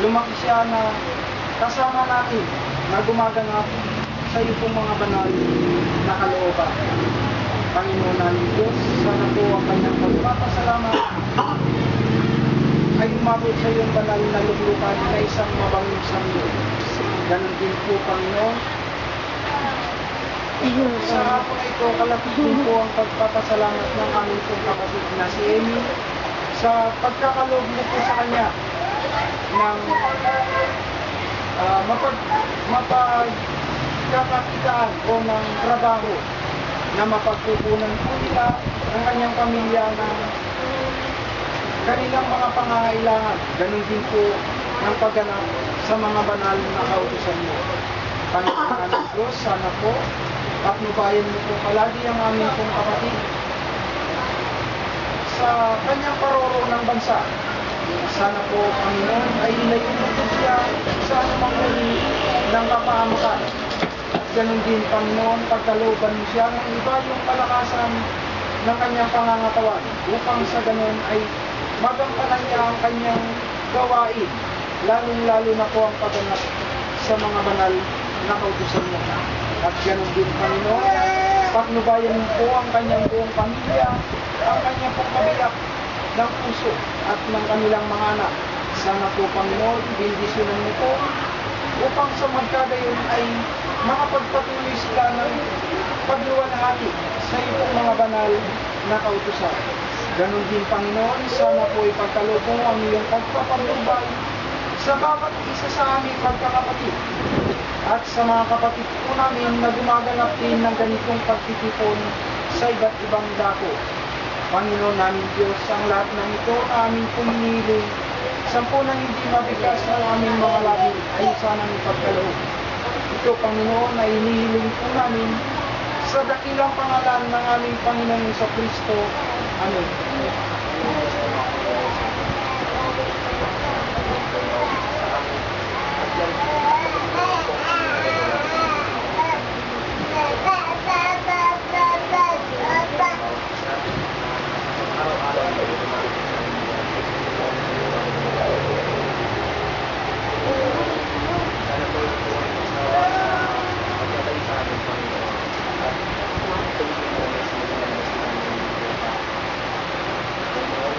lumaki siya na kasama natin na gumaganap sa iyo pong mga banal na kalooban. Panginoon namin Diyos, sana po ang kanyang pagpapasalamat ay umabot sa iyong banal na luglukan na isang mabangong sanyo. Ganon din po, Panginoon. Sa hapon na ito, kalapit din po ang pagpapasalamat ng aming pong kapatid na si Amy sa pagkakaloob mo po sa kanya ng mapagkakakitaan o ng trabaho na mapagpupunan po nila ng kanyang pamilya ng kanilang mga pangangailangan. Ganun din po ng pagganap sa mga banal na kautusan mo. Panginoon ng Diyos, sana po patnubayan mo po palagi ang aming pong kapatid sa kanyang paroro ng bansa. Sana po, Panginoon, ay ilayo mo po siya sa anumang uri ng kapahamakan. At ganun din, Panginoon, pagkalooban mo siya ng iba yung kalakasan ng kanyang pangangatawan upang sa ganun ay magampanan niya ang kanyang gawain, lalong-lalo na po ang pagganap sa mga banal na kautusan mo. At ganun din, Panginoon, patnubayan mo po ang kanyang buong pamilya, ang kanyang pong kabiyak ng puso at ng kanilang mga anak. Sana po, Panginoon, bendisyonan mo po upang sa magkagayon ay makapagpatuloy sila ng pagluwalhati sa iyong mga banal na kautusan. Ganon din, Panginoon, sana po ipagkaloob mo ang iyong pagpapatnubay sa bawat isa sa aming magkakapatid at sa mga kapatid po namin na gumaganap din ng ganitong pagtitipon sa iba't ibang dako. Panginoon namin Diyos, ang lahat ng ito na aming puminiling, sampunang hindi mabigkas ng aming mga labi ay sanang ipagkaloob. Ito, Panginoon, ay hinihiling po namin sa dakilang pangalan ng aming Panginoong Jesucristo. Amen.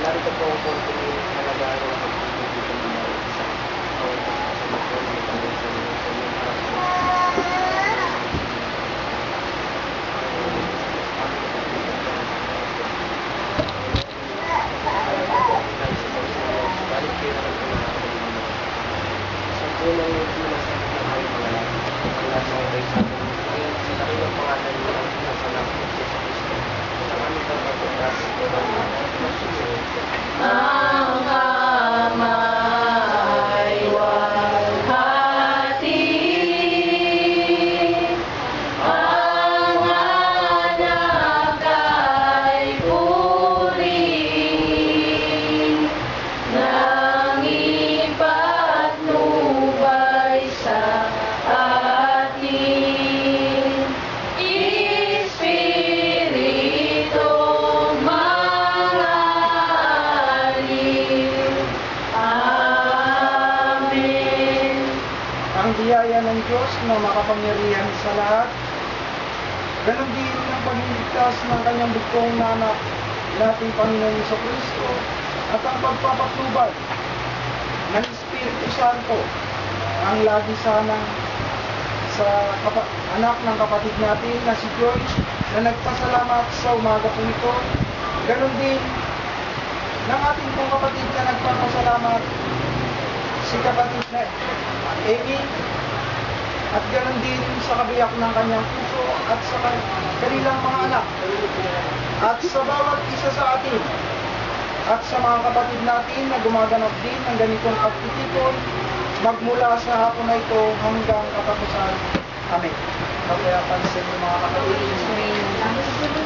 Narito po ako kung nalagaro ang pagpipigil ng mga isa. Ang amay walhati, ang anak ay puri, nang ipatnubay sa atin. Espiritu ang biyaya ng Diyos na makapangyarihan sa lahat, ganon din ang pagliligtas ng kanyang bugtong na anak nating Panginoong Jesucristo at ang pagpapatnubay ng Espiritu Santo ang lagi sanang sa anak ng kapatid natin na si George na nagpasalamat sa umaga po ito. Ganon din ng ating pong kapatid na nagpapasalamat si kapatid na Amy, at ganoon din sa kabiyak ng kanyang puso at sa kanilang mga anak at sa bawat isa sa atin at sa mga kapatid natin na gumaganap din ng ganitong pagtitipon magmula sa hapon na ito hanggang katapusan. Amen. Kaya pansin ng mga kapatid.